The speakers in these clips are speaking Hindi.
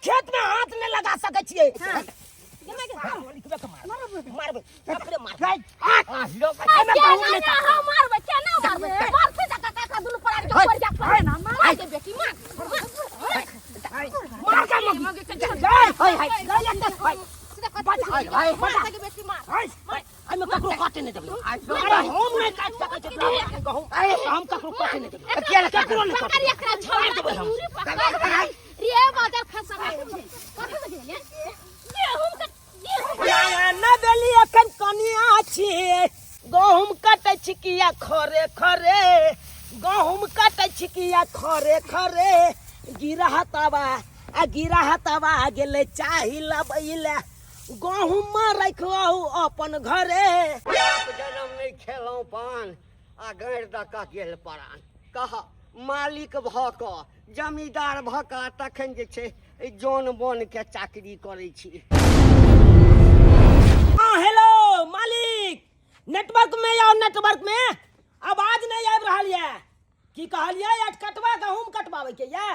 खेत में हाथ नहीं लगा सके छिए मारबे अपने मार लो मारबे केना मारबे मारते का दुनु पड़ा के ऊपर जा पड़े ना मार के बेटी मार का मगे हाय हाय मैं ककरो काटे नहीं देबे हम नहीं काट सके छी हम ककरो काटे नहीं देबे अकेले ककरो नहीं काटे एकरा छोड़ देबे हम रे बादल खसा कथे बजे ना देली अखन कनिया छी गहूम काटे छिकिया खरे खरे गहूम काटे छिकिया खरे खरे गिरा हतावा गेले चाहिला बैला गहूम रखो अपन घरे जन्म नहीं खेलौं पान आ गैर दका गेल परान कहा मालिक भ क जमींदार भ क तखन जे छै जोन बोन के चाकरी करै छी। हेलो मालिक नेटवर्क में या नेटवर्क में आवाज नहीं आब रहा है की कहलिए कटवा गहूम कटवावे के या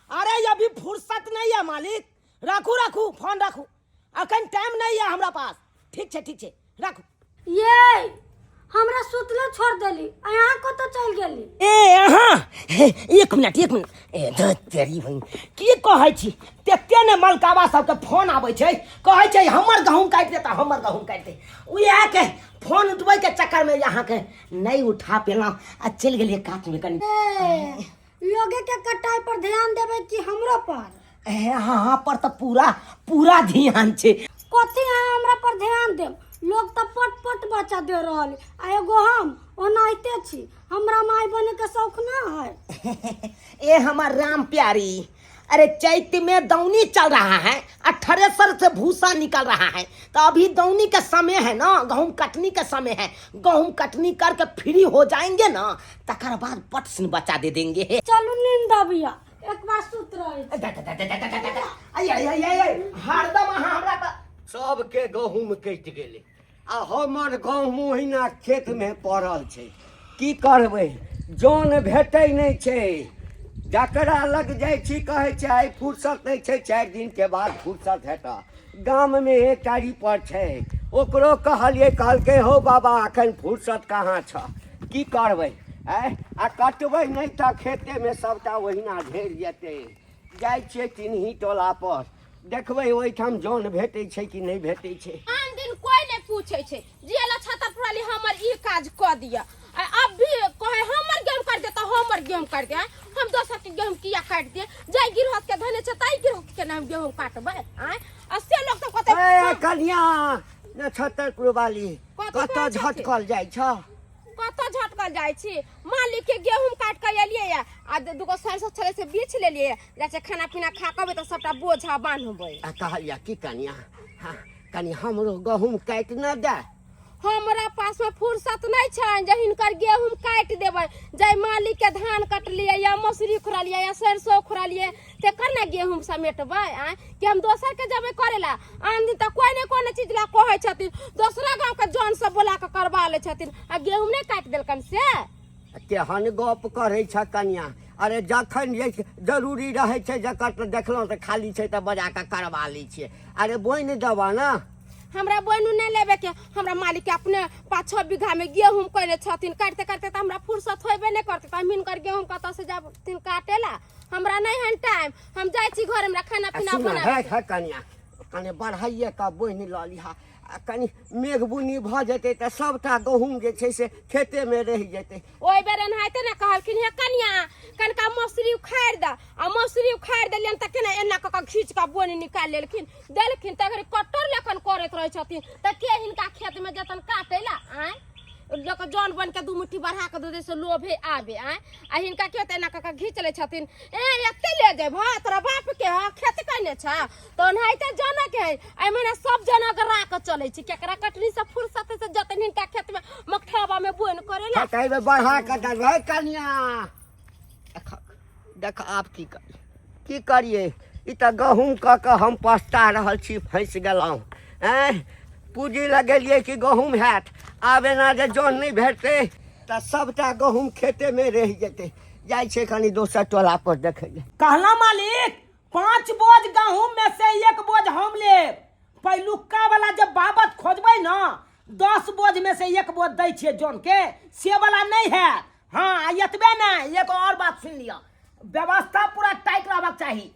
अरे अभी फुर्सत नहीं है मालिक राखू फोन राखू अखन टाइम नहीं है हमरा पास ठीक छे राखू ये हमरा सुतले छोड़ देली यहाँ को तो चल गेली ए हां एक मिनट ए तेरी भाई की कहै छी तेते ने मलकावा सब के फोन आबै छै कहै छै हमर गहूम काट दे उहे के फोन उठबै के चक्कर में यहाँ के नहीं उठा पेला आ चल गेलिए काट में कनी लोगे के कटाई पर ध्यान देबे कि हमरो पर हां पर तो पूरा ध्यान छे कथि हमरा पर ध्यान देब लोग तो पट बच्चा दे रहल आ एगो हम ओनाइते छी हमरा माई बने के शौक ना है ए हमार राम प्यारी अरे चैत में दौनी चल रहा है 18 से भूसा निकल रहा है तो अभी दौनी का समय है ना गहूम कटनी का समय है गहूम कटनी करके फ्री हो जाएंगे ना तकर बाद पट से बचा दे देंगे चलू नींद अबिया एक बार सुत रहे हरदम हमरा सबके गहूम कटि गेलै आ हमर गहूम ओहिना खेत में पड़ल छै की करबै जोन भेटै नहीं छै जकरा लग जाइ छी कहै छै आइ फुर्सत नहीं छै 4 दिन के बाद फुर्सत हेता गाम में एकटारी पर छै ओकरो कहलकै हो बाबा अखन फुर्सत कहाँ छ की करबै आ कटबै नहीं तऽ खेते में सबटा ओहिना ढेर जेतै जाइ छियै चिन्ही टोला पर देखबै ओहिठाम जौन भेटै छै कि नहीं भेटै छै आन दिन कोई नहीं पूछे छै जेला छाता पुराली हमर ई काज क दिया अब भी कहे हमर गेम कर दे त हमर गेम कर दे हम दोसर के गेम किया काट दे जाय गिरहत के धने छै ताई गिरहत के नाम गेहूं काटबै अस्से लोग सब कहते ए कन्या न छतर पुरवाली कत झटकल जाइ छ कत झटकल जाइ छी मालिक के गेहूं काट के एलिए आ दुगो सरसो छले से बीछ लेलिए जाचे खाना पीना खा कबे त सबटा बोझा बांधबै आ कहलिया की कन्या कनी हमरो गहूम काट न दे हमरा पास में फुर्सत नहीं छै जे हिनकर गेहूं काट देबै जय मालिक के धान कटलिए या मसूरी खुरालिए या सरसो खुरालिए ते करना गेहूं समेटबै कि हम दोसर के जबे करेला आन दिन त कोई ने कोई चीज ला कहै छथिन दोसरा गांव के जन सब बोला के करबा ले छथिन आ गेहूं नहीं काट देलकन से केहन गप करै छ कन्या अरे जखन जे जरूरी रहै छै जकर त देखलौं त खाली छै त बजा के करबा लै छियै अरे बोइन देबा ना हमरा बोइनु नहीं लेबे के हमरा मालिक के अपने 5-6 बीघा में गेहूं कइले छथिन काटते काटते त हमरा फुर्सत होइबे नहीं करते त हम हिनकर गेहूं कत से जाबथिन काटेला हमरा नहीं है टाइम हम जाय छी घर में खाना पीना बना है कन्या कने बढ़ाइए का बोइन ल लिहा कनी मेघ बुनी भ जेतै त सबटा गहूम जे छै से खेते में रह जेतै ओइ बेर एनाहिते न कहलखिन हे कन्या कनका मौसरी उखाड़ द आ मौसरी उखाड़ देलियन त केना एना क खींच क बोनी निकाल लेलखिन देलखिन त अगर कटर लेखन करत रहै छथिन त के हिनका खेत में जतन काटेला लोग जौन बन के 2 मुट्ठी बढ़ा के दे से लोभे आवे आ हिनका के तेना क घीच ले छथिन एते ले जेब तोरा बाप के खेत कने छ तो नहाइते जाना के आई मने सब जना के राख चलै छी केकरा कटनी से फुर्सत से जतन हिनका खेत में मखठावा में बोन करेला कहबे बढ़ा के दे कन्या देख आप की करिए ई त गहूम क के हम पछता रहल छी फंस गेलौं पूंजी लगेलिए कि गहूम हैत आबे ना जे जोन नहीं भेटते त सबटा गहूम खेते में रह जेते जाय छे कनी दोसर टोला पर देखे कहला मालिक 5 बोझ गहूम पहिलुका वाला जब बाबत खोजबै ना 10 बोझ में से 1 बोझ दै छियै जौन के से वाला नहीं है। हाँ एतबे नहीं, एक और बात सुन लिया, व्यवस्था पूरा टाइट रहबाक चाही।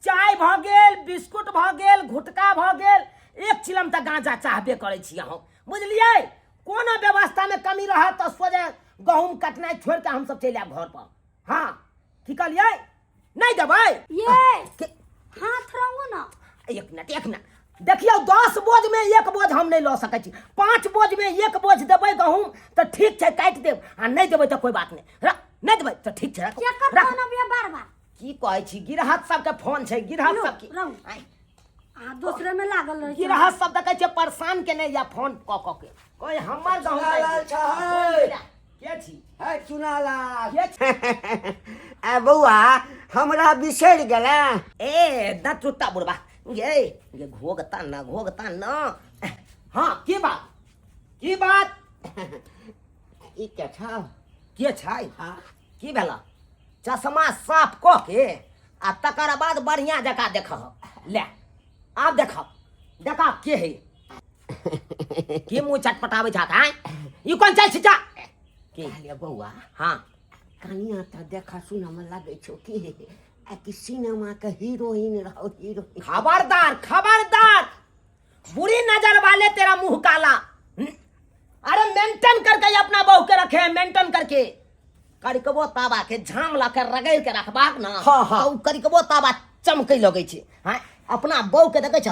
चाय भ गेल, बिस्कुट भ गेल, घुटका भ गेल, 1 चिलम तक गांजा चाहबे करै छी हम, बुझलियै। कोनो व्यवस्था में कमी रह तो सोझे गहूम कटनाइ छोड़ के हम सब चलि आयब घर पर। हाँ की कहलियै, नहीं देबै ये हाथ रहो ना। 1 मिनट देखियो, 10 बोझ में 1 बोझ हम नहीं लऽ सकै छी। 5 बोझ में 1 बोझ देबै गहूम तो ठीक छै, काटि देब। आ नहीं देबै तो कोई बात नहीं, नहीं देबै तो ठीक छै। केकर फोन अबिया बार-बार की कहै छी, गिरहत सबके फोन छै, गिरहत सब की आ दूसरे में लागल रहे। गिरहत सब देखै छै परेशान केने या फोन क के कोई हमर गहूम चुनालाल छै के छी। है चुनालाल के छी? ए बौआ हमरा बिसरि गेला। ए न टूटा बुढ़वा, ये घोगता न। हाँ की बात ई के छौ? के छै? हाँ की भेला? चश्मा साफ क के आ तकर बाद बढ़िया जका देख ले। आब देख के है के मुंह चटपटाबै छा? ई कोन चल छिचा के? कहलिए बौआ हाँ कनिया तो देखा सुना में लगे छो कि सिनेमा के हीरोइन रहो, हीरोइन। खबरदार, बुरी नजर वाले तेरा मुंह काला। अरे मेंटेन करके अपना बहू के रखे, मेंटेन करके। करिकबो ताबा के झाम ला के रगड़ के रखबाक ना। हाँ। तो करिकबो ताबा चमकै लगे छै। हाँ अपना बहू के देखे छ,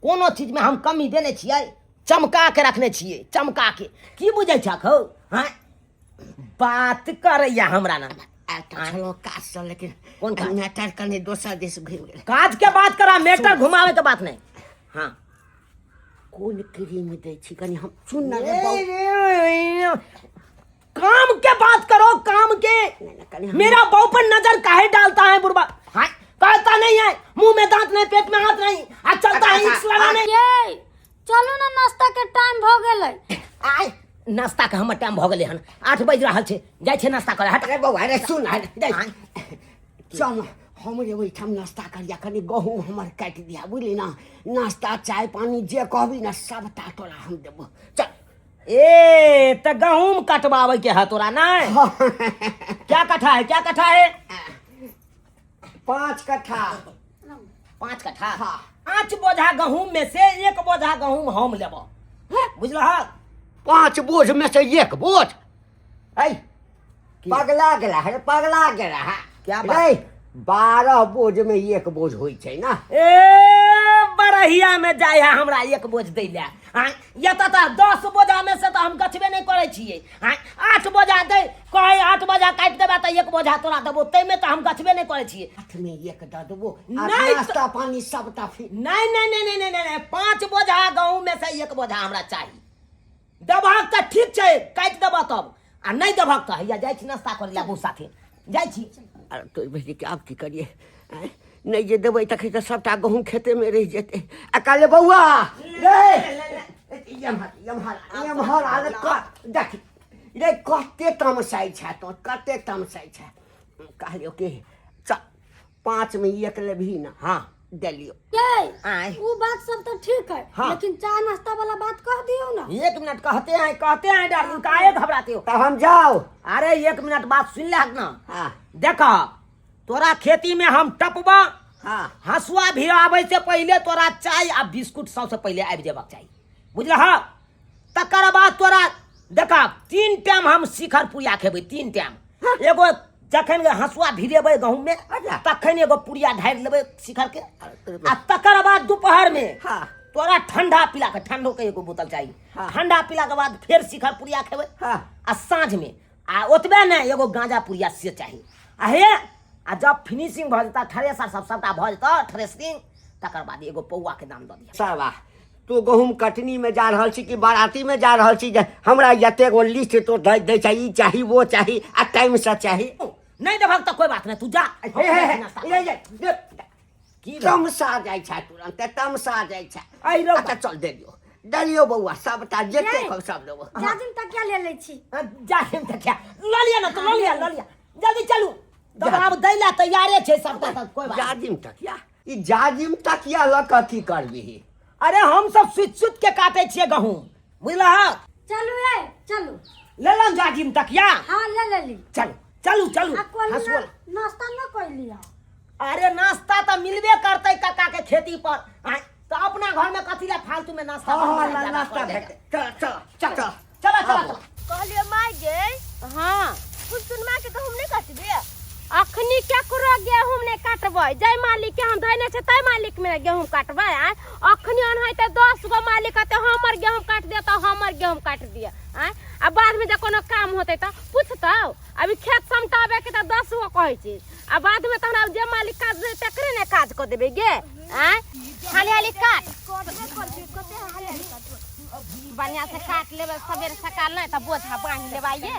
कोनो चीज में हम कमी देने छियै, चमका के रखने छियै, चमका के। की बुझै छ खौ? हाँ बात करैया हमरा ना चलो काज चल, लेकिन कोन काज? मैटर कने दोसर देश घुम गेल। काज के बात करा, मेटर घुमावे के बात नहीं। हाँ कौन क्रीम दै छी कनी हम सुन ना रे बहू। काम के बात करो, काम के। कनी मेरा बहू पर नजर काहे डालता है बुढ़वा? हाँ कहता नहीं है, मुंह में दांत नहीं, पेट में हाथ नहीं, आज चलता है इक्स लगाने। ये चलो ना, नाश्ता के टाइम भ गेलै। आय नाश्ता के हमर टाइम भ गेलै हन, 8 बज रहल छै, जाइ छै नाश्ता करे। हट अरे बौआ रे सुन चल हमरे ओहिठाम नाश्ता करिया, कनी गहूम हमर काटि दिया, बुझली ना। नाश्ता चाय पानी जे कहबी ना सबटा तोरा हम देबो। चल। ए त गहूम कटवावे के है तोरा नहीं? क्या कट्ठा है? 5 कट्ठा। 5 कट्ठा। हाँ। 5 बोझा गहूम में से 1 बोझा गहूम हम लेबो, बुझलह? 5 बोझ में से 1 बोझ? ऐ पगला गेला है, पगला गेला है। क्या बात? रे 12 बोझ में 1 बोझ होइ छै ना। ए बरहिया में जाय है हमरा 1 बोझ दै ले। हाँ या तो 10 बोझा में से तो हम गछबे नहीं करे छियै। हाँ 8 बोझा दे, कहे 8 बोझा काट देबा तो 1 बोझा तोरा देबो, तै में तो हम गछबे नहीं करे छियै। 8 में 1 दे देबो, नहीं नाश्ता पानी सबटा फ्री। नहीं, 5 बोझा गहूम में से 1 बोझा हमरा चाहिए। देबहक तो ठीक छै, काट देबा तब, आ नहीं देबहक तो हैया जाइ छी नाश्ता करे ला बहू साथे, जाइ छी। अरे तो बेटी के आब की करिए, नहीं जे देबै तखन तो सबटा गहूम खेते में रह जेतै। आ काले बौआ यमहर आले देख रे कते तमसाई छै, तो कते तमसाई छै। कहलियो कि चल 5 में 1 लेबही ना। हाँ देलियो। आय वो बात सब तो ठीक है, हाँ। लेकिन चाय नाश्ता वाला बात कह दियो ना। 1 मिनट कहते हैं डार्लिंग, काहे घबराते हो? तब हम जाओ। अरे 1 मिनट बात सुन ले ना। हाँ देखा तोरा खेती में हम टपबा, हाँ हसुआ भी आवे से पहले तोरा चाय आ बिस्कुट सबसे पहले आबि जेबाक चाहिए, बुझलह? तकर बाद तोरा देखा 3 टाइम हम शिखर पुरिया खेबै, 3 टाइम। एगो जखन हसुआ भिरेबै गहूम में तखन एगो पुरिया ढारि लेबै शिखर के, आ तकर बाद दोपहर में हाँ तोरा ठंडा पिला के, ठंडो के एगो बोतल चाहिए। हाँ। ठंडा पिला के बाद फिर शिखर पुरिया खेबै। हाँ। आ साँझ में आ ओतबे ने एगो गांजा पुरिया से चाहिए। आ हे आ जब फिनिशिंग भ जेता, थ्रेसर सब सबटा भ जेता थ्रेसिंग, तकर बाद एगो पौआ के दाम दऽ दिया। सावा तू गहूम कटनी में जा रहल छी कि बाराती में जा रहल छी? जे हमरा एते गो लिस्ट तो दे चाहिए, चाही वो चाही आ टाइम से चाही। नहीं देबहक तो कोई बात नहीं, तू जा। की तमसा जाइ छै, तुरंत तमसा जाइ छै। आई रो अच्छा चल देलियो बौआ सबटा जेते नहीं। सब देबो। जाजिम तक क्या ले छी? जाहिम तक क्या ल लिया ना, तो ल लिया जल्दी चलू। तब अब दैला तैयारे छै सबटा, तक कोई बात। जाजिम तकिया, ई जाजिम तकिया ल क की करबी? अरे हम सब सुत के काटे छिए गहूम बुझला। चलू ए चलू। ले लो जाजिम तकिया। हाँ ले ली। चलो चलू चलू आ कोई हंसुआ। नाश्ता न कोई लिया। अरे नाश्ता तो मिलबे करते काका के खेती पर। आय, तो अपना घर में कथी ला फालतू में नाश्ता नाश्ता भेटे। चल चलो कहलिए माय गे हाँ कुछ सुनमा के गहूम नहीं काटबे अखनी क्या करो गेहूं नहीं काटबै जय मालिक के हम धैने छै तै मालिक में गेहूं काटबै आ अखनी अन है त 10 गो मालिक आते हमर गेहूं काट दे त हमर गेहूं काट दिया आ आ बाद में जे कोनो काम होते त पूछतौ अभी खेत समटाबे के त 10 गो कहै छै आ बाद में तहरा जे मालिक काज दे तकरे ने काज क देबे गे आ खाली हाली काट बढ़िया से काट लेबे सवेरे सकाल नहीं त बोझा बांध लेबाइए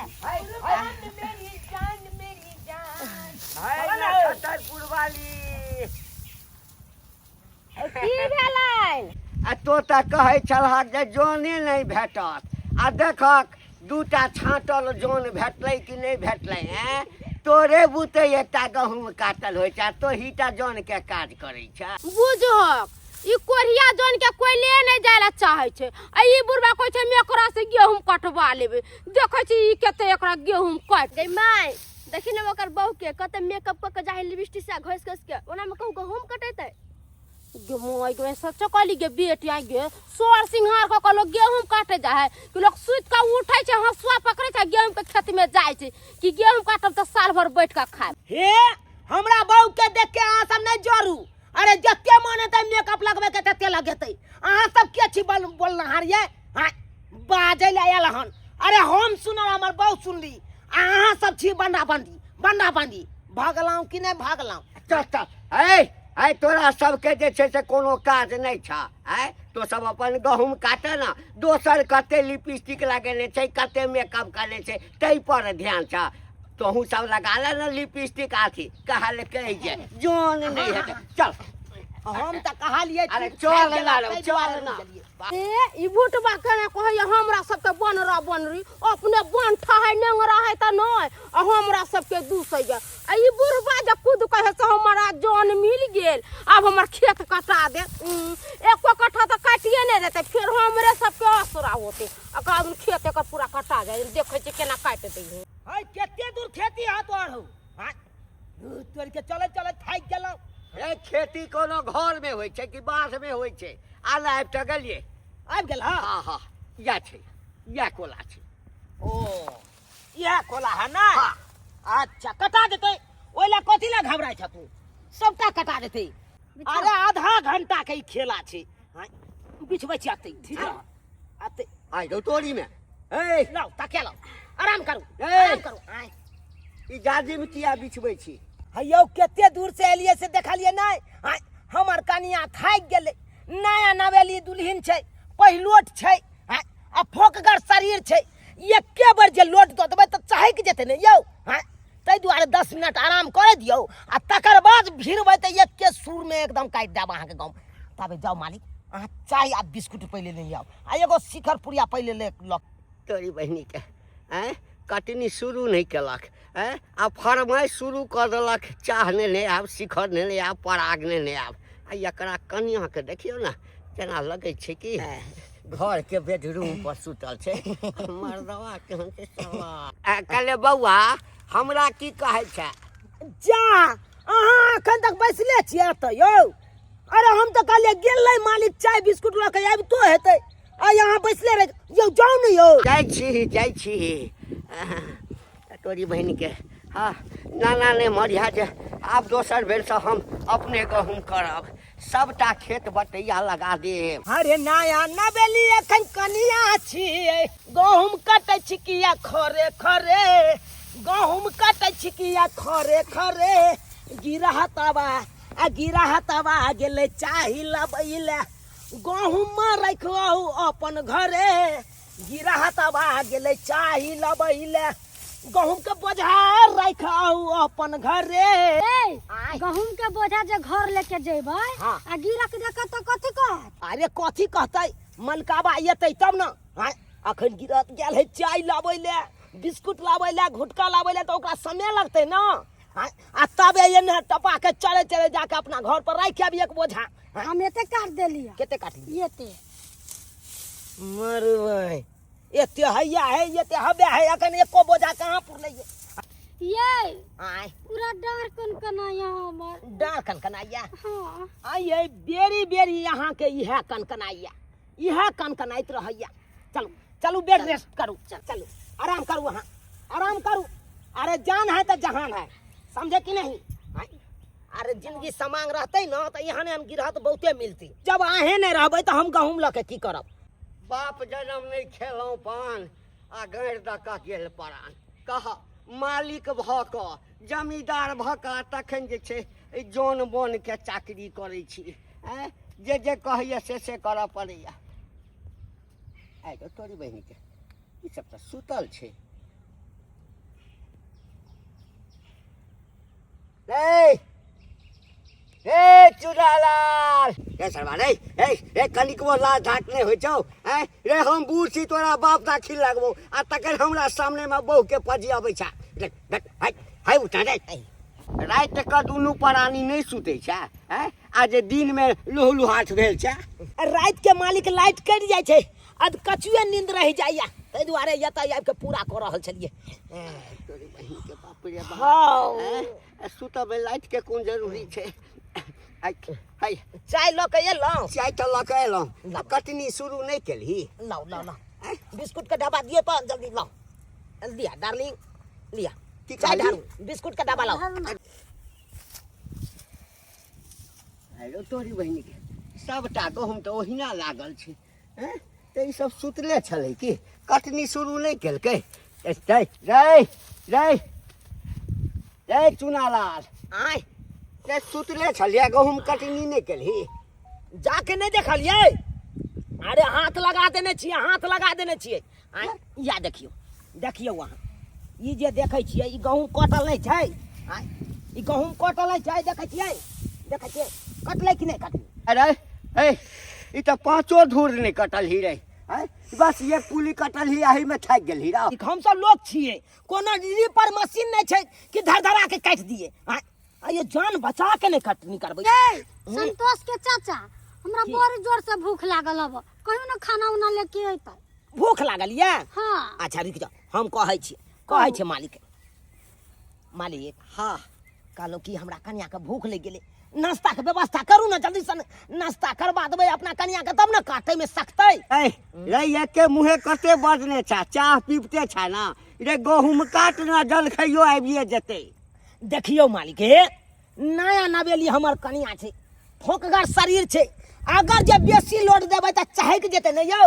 की भेलै आ तो त कहै छलहक जे जोने नहीं भेटत आ देखक दूटा छाँटल जोन भेटलै कि नहीं भेटलै हैं तोरे बुते एकटा गहूम काटल होइ छै तो हिटा जोन के काज करै छै बुझहक ई कोरिया जोन के कोई ले नहीं जाय ला चाहे छै आ ई बुढ़बा कहै छै मैं एकरा से गेहूं कटवा लेबे देखै छी ई कते एकरा गेहूं काट गई माय देखी ने ओकर बहू के कते मेकअप क के जाहि लिपस्टिक से घस घस के ओना में कहू गहूं कटेतै गे मोय गे सच कहली गे बेटिया गे सोर सिंहार क के लोग गेहूं काटे जा है कि लोग सुत के उठै छै हसुआ पकड़ै छै गेहूं के खेत में जाय छै कि गेहूं काटब त साल भर बैठ के खाब हे हमरा बहू के देख के अहाँ सब नहीं जोरू। अरे जते माने त मेकअप लगबे के तते लगेतै अहाँ सब के छी बोलनहार ये हां बाजै ले आयल हन। अरे हम सुनल हमर बहू सुनली अहाँ सब छी बंडा बंडी भागलाऊ कि नहीं भागलाऊ। चल ऐ तोरा सबके जे छै से कोनो काज नहीं छ ऐ तो सब अपन गहूम काटे ना दोसर कते लिपस्टिक लगेने छै कते मेकअप करने छै तै पर ध्यान छ तोहू सब लगा ले ना लिपस्टिक आथी कहले कहि जे जोन नहीं हेतै चल हम त कहलिए अरे चल ना ए ई बुटबा केने कहै हमरा सब के बनरी अपने बन ठहै नेंगरा है त नै आ हमरा सब के दूसैया आ ई बुढ़बा जे खुद कहे से हमरा जान मिल गेल अब हमर खेत कटा दे एको कट्ठा त काटिए नहीं देते फिर हमरे सब के असरा होते अका खेत एकर पूरा कटा जाए देखै छी केना काट दै हाय केते दूर खेती हाथ और हो हां तोर के चले थाक गेलौ। ए खेती कोनो घर में होय छै कि बाध में होय छै आला आब त गेलिए आबि गेल हां हां या छै या कोला छै ओ यह कोला है ना अच्छा कटा देते ओइला कथी ला घबराय छ तू सबटा कटा देते। अरे आधा घंटा के खेला छै हां बिछबै छी आते ठीक है आते आइ दो तोरी में ए लाओ ताके लाओ आराम करू आय ई जाजी में किया बिछबै छी हयौ केते दूर से एलिए से देखलिए नहीं हाय हमर कनिया थाक गेले नया नवेली दुल्हन छै पहिलोट छै हाय आ फोकगर शरीर छै एके बार जे लोट दो देबै त चहक जेते ने यौ हाय तै दुआरे 10 मिनट आराम करे दियौ आ तकर बाद भिड़बै त एके सुर में एकदम काट देब अहाँ के गांव तबे जाओ मालिक अहाँ चाय आ बिस्कुट पहिले ले आओ आ एगो शिखर पुरिया पहिले ले लो तोरी बहनी के हैं कटनी शुरू नहीं केलक हैं आ फरमाइश शुरू कर देलक चाह ने आब शिखर ने आब पराग ने आब आ एकरा कनिया के देखियो ना केना लगे छै कि घर के बेडरूम पर सुतल छै मर्दवा केहन छै सवा आ कले बौआ हमरा की कहै छै जा अहाँ अखन तक बैसले छियै त यौ। अरे हम तो कहलिए गेलै मालिक चाय बिस्कुट ल के आब तो हेतै आ यहाँ बैसले रह यौ जाओ ने यौ जाइ छी तोरी बहन के हाँ नाना ने मरिया जे आब दोसर बेर से हम अपने गहूम करब सबटा खेत बटैया लगा देब। अरे नया नवेली एखन कनिया छियै गहूम कटै छी किया खरे खरे गहूम कटै छी किया खरे खरे गिरा हतवा गेले चाही लबैले गहूम रखवाहु अपन घरे गिरा हतवा गेले चाही लबैले गहूम के बोझा रखवाहु अपन घरे। गहूम के बोझा जे घर लेके जेबै आ गिरा के देख त कथी कहत अरे कथी कहतै मलकाबा एतै तब न हां अखन गिरत गेल है चाय लाबै ले बिस्कुट लाबै ले घुटका लाबै ले त ओकरा समय लगतै न हाँ? आ तब ये न टपा के चले चले जाके अपना घर पर राख अब एक बोझा हाँ? हम एते काट देलिए केते काटली एते मरबै एते हैया है एते हबे है अखन एको बोझा कहाँ पुरले ये आय पूरा डार कन कनाया हमर डार कनकनाइया हाँ आये बेरी बेरी यहाँ के इहे कनकनाइया इहे कनकनाइत रहैया चलू चलू बेड रेस्ट करू चलू आराम करू वहाँ आराम करू अरे जान है तो जहान है समझे कि नहीं आय? अरे जिंदगी समांग रहते न तो यहाँ हम गिरहत बहुते मिलती जब आहे नहीं रहबै तो हम गहूम लके की करब बाप जन्म नहीं खेलौं पान आ गैर दका गेल परान कह मालिक भ क जमींदार भ क तखन जे छै जौन बोन के चाकरी करै छी जे जे कहैया से करऽ पड़ैया आइ तो तोरी बहिनी के ई सब तऽ सुतल छै ए चुड़ालाल ए सरवा रे ए कनिकबो लाज ढाक नहीं होइ छौ रे हम बूढ़ छी तोरा बाप दाखिल लगबो आ तकर हमरा सामने में बहु के पजी अबै छा हाय उठा रे रात के दुनू प्राणी नहीं सुते छा आ जे दिन में लुहलुहाट भेल छा रात के मालिक लाइट कट जाय छै अद कचुए नींद रह जाइया तै दुआरे यता आबि के पूरा कर रहल छलिए तोरी बहिन के बाप रे बाप हाँ सुतब लाइट के कोन जरूरी छै हाय चाय ल के एलौं चाय तो लऽ के एलौं कटनी शुरू नहीं केलही लाओ लाओ लाओ बिस्कुट का डब्बा दिए तो जल्दी लाओ लिया डार्लिंग लिया चाय ढारू बिस्कुट का डब्बा लाओ हेलो तोरी बहिनी के सबटा गहूम तो ओहिना लागल छै ते ई सब सुतले छलै कि कटनी शुरू नहीं केलकै रे रे रे रे चुनालाल आय ते सुतले छलिया गहूम कटनी नहीं केलही जाके नहीं देखलिए अरे हाथ लगा देने छिए आय या देखियो देखियो वहाँ ई जे देखे छिए ई गहूम कटल नहीं छै आय ई गहूम कटल नहीं छै देखे छिए कटले कि नहीं कटले अरे ए ई तो पांचो धूर नहीं कटल ही रे बस ये पुली कटल ही आही में थक गेल ही रा हम सब लोग छिए कोनो पर मशीन नहीं छै कि धरधरा के काट दिए आय ये जान बचा के नहीं कटनी करबै संतोष के चाचा हमरा बड़ी जोर से भूख लागल अब कहियो ना खाना उना लेके अइतै भूख लागल ये हाँ अच्छा रुक जाओ हम कहै छिए मालिक हाँ कहलो कि हमरा कन्या के भूख लग गेलै नाश्ता के व्यवस्था करू ना जल्दी से नाश्ता करवा देबै अपना कन्या के तब ना काटे में सकतै रे एके मुहे कते बजने छा चाह पीबते छा ना रे गहूम काट ना जल खइयो आबिए जेते देखियो मालिक नया नवेली हमर कन्या छै फोकगर शरीर छै अगर जे बेसी लोड देबै त चाहक जेते न यौ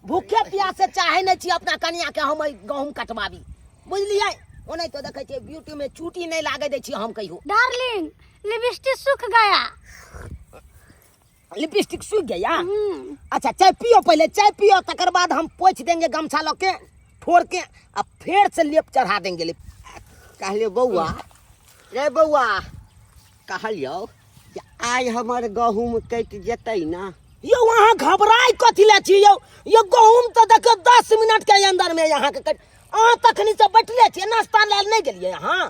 भूखे प्यासे चाहे नहीं छी अपना कन्या के हम गहूम कटवाबी बुझलियै ओने तो देखे छियै ब्यूटी में चूटी नहीं लागे दै छी हम कहियो डार्लिंग लिपस्टिक सूख गया लिपस्टिक सूख गया अच्छा चाय पियो पहले चाय पियो तकर बाद हम पोंछ देंगे गमछा लके ठोर के अब फिर से लेप चढ़ा देंगे लिप कहलियो बौआ रे बौआ कहलियो जे आइ हमर गहूम कट जेतै ना यो वहाँ घबराई कथी ले छी यो गहूम तो देखो 10 मिनट के अंदर में यहाँ के अहाँ तखनी से बैठले छियै नाश्ता ले नहीं गेलियै यहाँ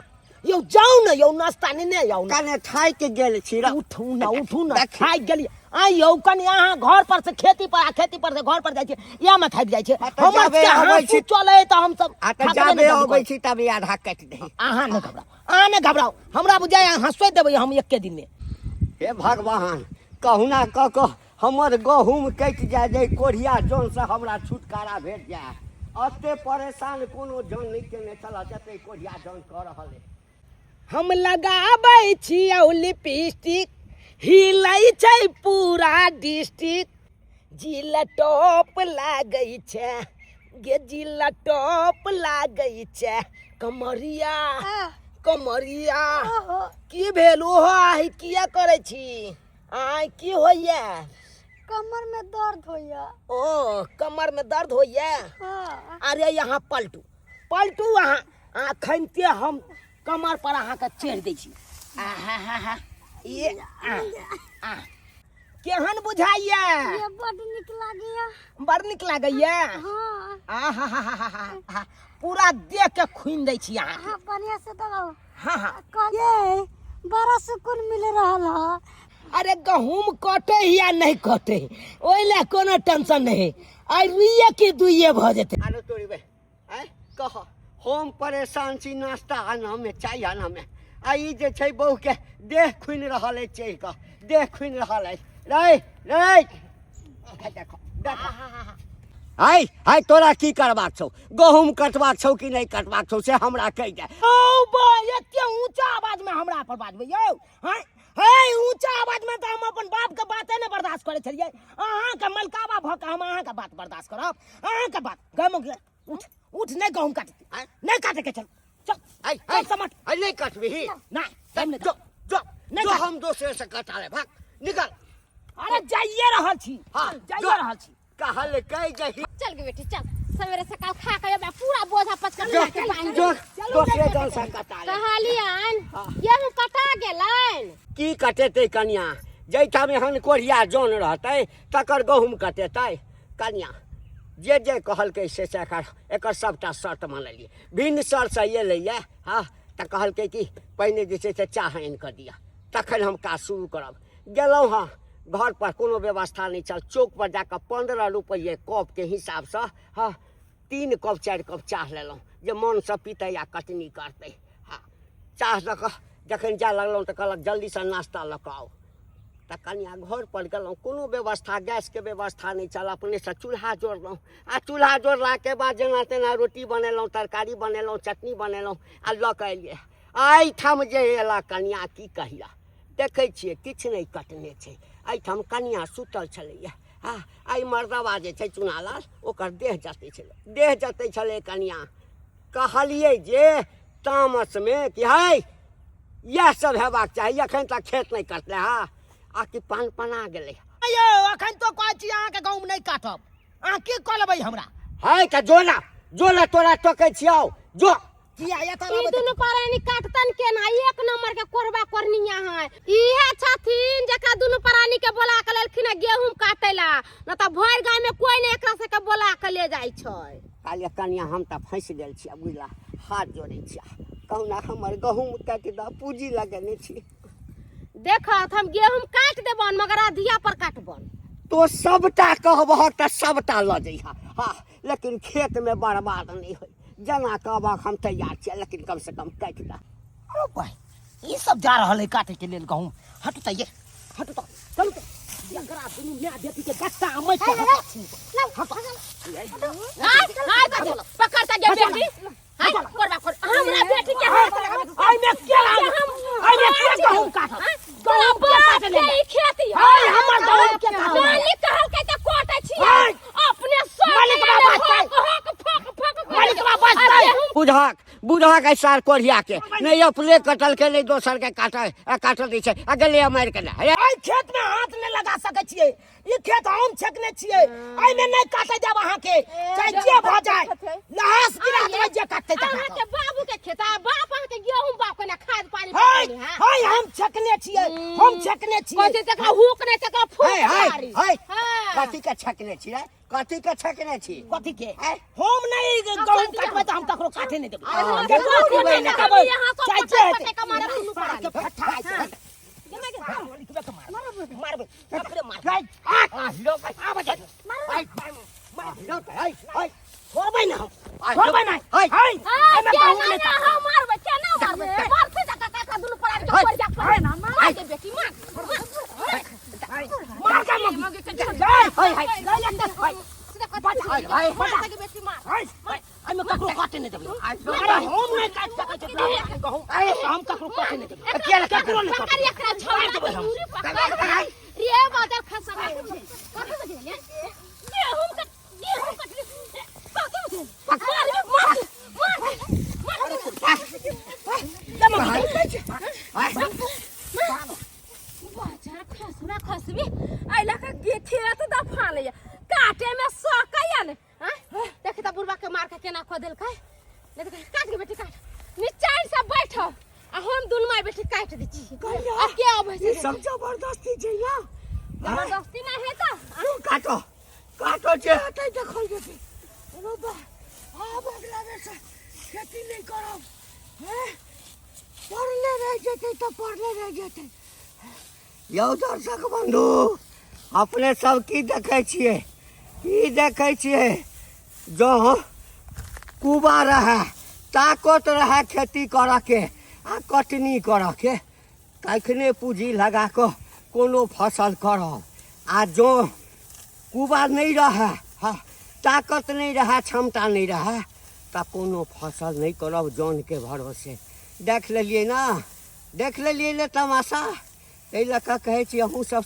यो जाऊ ना यो नाश्ता नहीं जाऊ ना कने थाक गेल छी रा उठू ना खाई गेलियै आ यो कने यहाँ घर पर से खेती पर से घर पर जाय छै या में थाक जाय छै हमर के आबै छी चले त हम सब आ जाबे आबै छी तबे आधा काट दे अहाँ नहीं घबराओ हमरा बुझाय हंसै देबै हम एक के दिन में हे भगवान कहुना क हमर गहूम कट जाय जे कोढ़िया जन से हमरा छुटकारा भेट जाय अते परेशान कोनो जन नहीं केने चला जते कोढ़िया जन क रहल है हम लगाबै छी लिपस्टिक हिलै छै पूरा डिस्ट्रिक्ट जिला टॉप लागै छै गे जिला टॉप लागै छै कमरिया की भेल ओहो आइ किया करै छी आइ की होइया कमर में दर्द होइया ओ कमर में दर्द होइया हाँ अरे यहाँ पलटू अहाँ खनते हम कमर पर अहाँ के चढ़ दै छी ये केहन बुझाइया ये बड़ निक लागैया बड़ निक लागैया हाँ पूरा देख के खून दै छी अहाँ हाँ बढ़िया से दबाओ हाँ हाँ ये बड़ा सुकून मिल रहा। अरे गहूम कटे या नहीं कटे ओइ ला कोनो टेंशन नहीं आई रुइए की दुइए भ जेते। अरे तोरी बे कह हम परेशान छी नाश्ता आना में चाय आना में आई जे छै बहू के देह खुन रहल है चेह का देह खुन रहल है रे रे देखो देखो हाय तोरा की करबाक छौ गहूम कटबाक छौ कि नहीं कटबाक छौ से हमरा कहि दे। ओ बा एते ऊंचा आवाज में हमरा पर बाजबै यौ हाय हाय ऊंचा आवाज में त हम अपन बाप के बाते ने बर्दाश्त करे छलियै अहाँ के मलकावा भ के हम अहाँ के बात बर्दाश्त करब अहाँ के बात गम उठ उठ नहीं गहूम काट नहीं काटे के चल चल हाय समझ हाय नहीं कटबी नहीं जो जो नहीं जो काट। हम दोसरे से कटा ले भाग निकल। अरे जाइए रहल छी हाँ, जाइए रहल छी कहल कह जही चल गे बेटी चल सवेरे सकाल खा के मैं पूरा बोझा पचकर जो लेके बांध जो दे। दोसरे गांव से कटा ले कहलियन हाँ। गेहूं कटा गेलन की कटेतै कनिया जैठाम एहन कोढ़िया जौन रहतै तकर गहूम कटेतै कनिया जे जे कहलकै से एकर सबटा शर्त मानलिए भिन्न शर्त से ये लैए हाँ तऽ कहलकै कि पहिने जे छै से चाह आनि कऽ दिअ तखन हम काज शुरू करब गेलहुँ हाँ घर पर कोनो व्यवस्था नहीं चल चौक पर जाकर 15 रुपये कप के हिसाब से हाँ 3 कप 4 कप चाह लेलहुँ जे मन से पीते या कटनी करते हाँ चाह लऽ कऽ जखन जाय लगलहुँ तऽ कहलक जल्दी से नाश्ता लऽ कऽ आओ तऽ कनिया घर पर गेलहुँ कोनो व्यवस्था गैस के व्यवस्था नहीं चल अपने से चूल्हा जोड़लहुँ आ चूल्हा जोड़ला के बाद जेना तेना रोटी बनेलहुँ तरकारी बनेलहुँ चटनी बनेलहुँ आ लऽ कऽ एलियै एहिठाम जे अयला कनिया की कहिया देखै छियै किछु नहीं कटने छै एहिठाम कनिया सुतल छलैया हाँ आई मर्दवा जे छै चुनालाल ओकर देह जतै छलै कनिया कहलियै जे तामस में कि हाय यह सब हेबाक चाही एखन तक खेत नहीं कटले हा आ कि पान पना गेलै यौ अखन तो कहै छी अहाँ के गहूम नहीं काटब अहाँ की कहबै हमरा हाय तऽ जोला तोरा टोकै छियौ जो किया ये ई दुनु परानी काटतन केना एक नंबर के कोरबा कोरनिया है इहे छथिन जका दुनु परानी के बोला के लेलखिन गेहूं काटेला न त भर गांव में कोई ने एकरा से के बोला के ले जाय छै। कालिया कनिया हम तऽ फंस गेल छियै बुझला हाथ जोड़ै छियै कहुना हमर गहूम काटि दऽ पूंजी लगेने छी देखत हम गेहूं काट देबन मगर अधिया पर काटबन तो सबटा कहबहक तऽ सबटा लऽ जइहा हाँ लेकिन खेत में बर्बाद नहीं होई जना कहबहक हम तैयार छियै लेकिन कम से कम काटि दऽ। ओ भाई ई सब जा रहल है काटे के लेल गहूम हट त ये हट त चल त एकरा दुनु ने बेटी के गट्टा अमै के हट हाय पकड़ता गे बेटी हाय कोरबा कोर हमरा बेटी के आई में के गहूम काटब गहूम के काटे ले ई खेती हाय हमर गहूम के काटे मालिक कहलकै त कोटे छियै अपने मालिक बुढ़ा के सार कोढ़िया के नहीं अपने कटल के नहीं दोसर के काटल दै छै आ गेलै मारि के आई खेत में हाथ नहीं लगा सकै छियै ई खेत हम छकने छियै आई में नहीं काटे देब अहाँ के चाहे जे भ जाय लहास गिरा देबै जे काटते त अहाँ के बाबू के खेत बाप अहाँ के गेहूं बाप के खाद पानी हाय हाय हम छकने छियै कोते तक हुक नहीं तक फूक मारी हाय कथी के छकने छियै कथी के छकने छी कथी के हम नहीं गहूम काटबै त हम ककरो काटे नहीं देबै यहां को पटे का मारा दुनु पड़ा के फटाई मारबे ककरे मार आ लो भाई आ बजा मार लो हाय हाय छोड़बै ना छोड़बै ना हाय हाय मैं गहूम नहीं हम मारबे केना मारबे मार से का दुनु पड़ा के पड़ जा हाय ना मार के बेटी मार मार का मगे हाय हाय हाय हाय हाय के बेटी मार हाय आई में ककरो काटे नहीं देबै अरे हम नहीं काट सकै छी गहूम हम ककरो काटे नहीं देबै अकेले ककरो नहीं काटे एकरा छोड़ देबै हम रे बाजार खसा नहीं काटे बजे गेहूं कट खसबी आइला का गेठी त दफा ले काटे में सकैया ने देख त बुढ़वा के मार के केना ख देल kai ले काट के बेटी काट नीचान से बैठो आ हम दुनु माय बेटी काट दै छी आ के आबै छै सब जबरदस्ती छै या जबरदस्ती नहीं है त काटो जे हटै देखल जेतै रो बा आ बगला में से खेती नहीं करब पढ़ले रह जेतै तो पढ़ले रह जेतै। यौ दर्शक बंधु, अपने सब की देखै छियै, की देखै छियै, जो कुबा रहे ताकत रहे खेती करऽ के आ कटनी करऽ के, कखने पूंजी लगा कऽ कोनो फसल करब, आ जो कुबा नहीं रहे, ताकत नहीं रहे, क्षमता नहीं रहे, तऽ कोनो फसल नहीं करब जौन के भरोसे। देख लेलियै ना, देख लेलियै ने तमाशा। एहि लऽ कऽ कहै छी अहूँ सब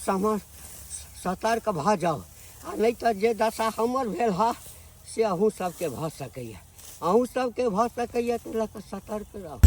सतर्क भऽ जाउ, आ नहीं तऽ जे दशा हमर भेल है से अहूँ सबके भऽ सकैए, अहूँ सबके भऽ सकैए, ताहि लऽ कऽ सतर्क रहू।